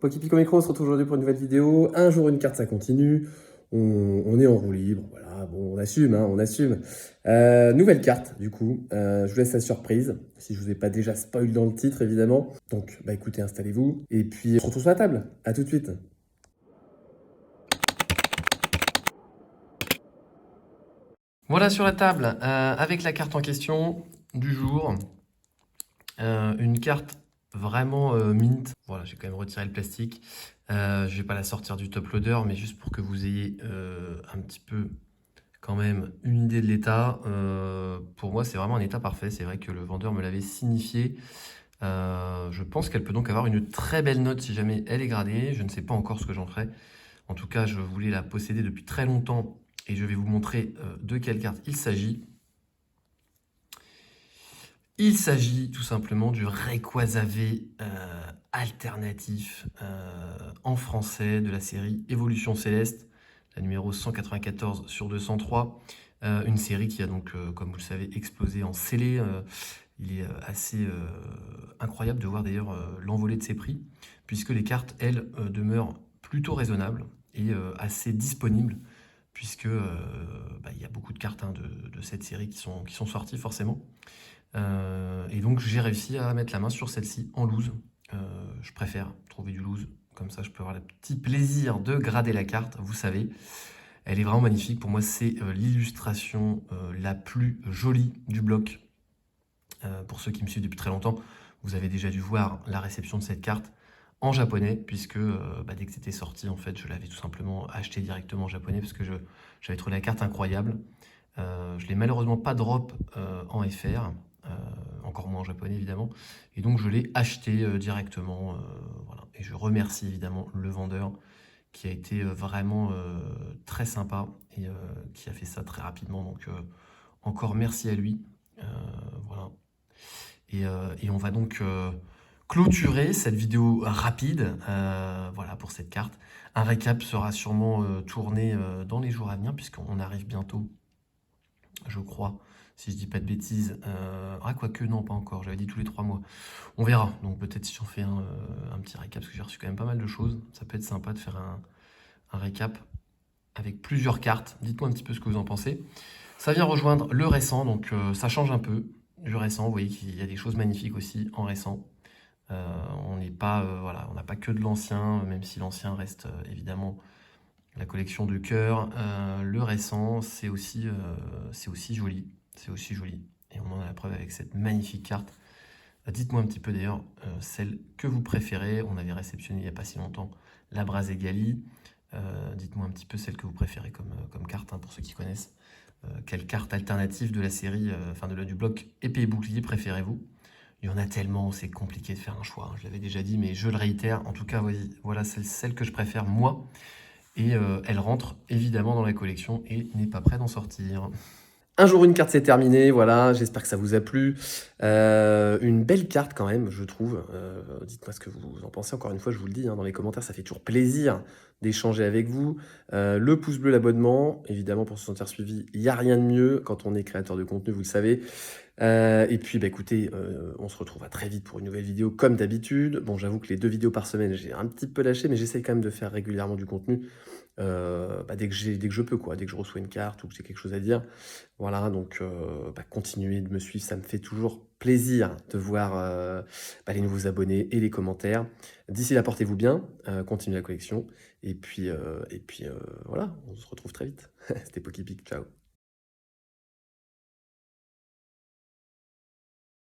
Pokipico Micro, on se retrouve aujourd'hui pour une nouvelle vidéo. Un jour une carte, ça continue. On est en roue libre, voilà, bon, on assume, hein, on assume. Nouvelle carte, du coup. Je vous laisse la surprise, si je vous ai pas déjà spoil dans le titre, évidemment. Donc, bah écoutez, installez-vous. Et puis, on se retrouve sur la table. À tout de suite. Voilà sur la table, avec la carte en question du jour. Une carte vraiment mint. Voilà, j'ai quand même retiré le plastique. Je vais pas la sortir du top loader, mais juste pour que vous ayez un petit peu quand même une idée de l'état. Pour moi, c'est vraiment un état parfait. C'est vrai que le vendeur me l'avait signifié. Je pense qu'elle peut donc avoir une très belle note si jamais elle est gradée. Je ne sais pas encore ce que j'en ferai. En tout cas, je voulais la posséder depuis très longtemps et je vais vous montrer de quelle carte il s'agit. Il s'agit tout simplement du Rayquaza alternatif en français de la série Évolution Céleste, la numéro 194 sur 203. Une série qui a donc, comme vous le savez, explosé en scellé. Il est assez incroyable de voir d'ailleurs l'envolée de ses prix, puisque les cartes, elles, demeurent plutôt raisonnables et assez disponibles, puisque il y a beaucoup de cartes de cette série qui sont sorties forcément. Et donc j'ai réussi à mettre la main sur celle-ci en loose. Je préfère trouver du loose, comme ça je peux avoir le petit plaisir de grader la carte, vous savez. Elle est vraiment magnifique, pour moi c'est l'illustration la plus jolie du bloc. Pour ceux qui me suivent depuis très longtemps, vous avez déjà dû voir la réception de cette carte en japonais, puisque dès que c'était sorti, en fait, je l'avais tout simplement acheté directement en japonais, parce que j'avais trouvé la carte incroyable. Je l'ai malheureusement pas drop en FR, encore moins en japonais évidemment, et donc je l'ai acheté directement, voilà. Et je remercie évidemment le vendeur qui a été vraiment très sympa et qui a fait ça très rapidement, donc encore merci à lui. Voilà. Et on va donc clôturer cette vidéo rapide, voilà, pour cette carte. Un récap sera sûrement tourné dans les jours à venir, puisqu'on arrive bientôt, je crois, si je dis pas de bêtises. Quoique non, pas encore, j'avais dit tous les 3 mois. On verra, donc peut-être si j'en fais un petit récap, parce que j'ai reçu quand même pas mal de choses. Ça peut être sympa de faire un récap avec plusieurs cartes. Dites-moi un petit peu ce que vous en pensez. Ça vient rejoindre le récent, donc ça change un peu du récent. Vous voyez qu'il y a des choses magnifiques aussi en récent. On n'est pas, voilà, on n'a pas que de l'ancien, même si l'ancien reste évidemment la collection de cœur. Le récent, c'est aussi joli. C'est aussi joli. Et on en a la preuve avec cette magnifique carte. Dites-moi un petit peu d'ailleurs celle que vous préférez. On avait réceptionné il n'y a pas si longtemps la Braségali. Dites-moi un petit peu celle que vous préférez comme carte, hein, pour ceux qui connaissent. Quelle carte alternative de la série, du bloc épée et bouclier préférez-vous? Il y en a tellement, c'est compliqué de faire un choix, hein. Je l'avais déjà dit, mais je le réitère. En tout cas, voilà celle que je préfère moi. Et elle rentre évidemment dans la collection et n'est pas près d'en sortir. Un jour une carte, c'est terminé, voilà, j'espère que ça vous a plu. Une belle carte quand même, je trouve. Dites-moi ce que vous en pensez, encore une fois, je vous le dis, hein, dans les commentaires, ça fait toujours plaisir d'échanger avec vous. Le pouce bleu, l'abonnement, évidemment pour se sentir suivi, il n'y a rien de mieux quand on est créateur de contenu, vous le savez. Et puis écoutez, on se retrouve à très vite pour une nouvelle vidéo comme d'habitude. Bon, j'avoue que les 2 vidéos par semaine, j'ai un petit peu lâché, mais j'essaie quand même de faire régulièrement du contenu. Dès que je peux, quoi, dès que je reçois une carte ou que j'ai quelque chose à dire. Voilà, donc continuez de me suivre, ça me fait toujours plaisir de voir les nouveaux abonnés et les commentaires. D'ici là, portez-vous bien, continuez la collection, et puis voilà, on se retrouve très vite. C'était Pokipic, ciao.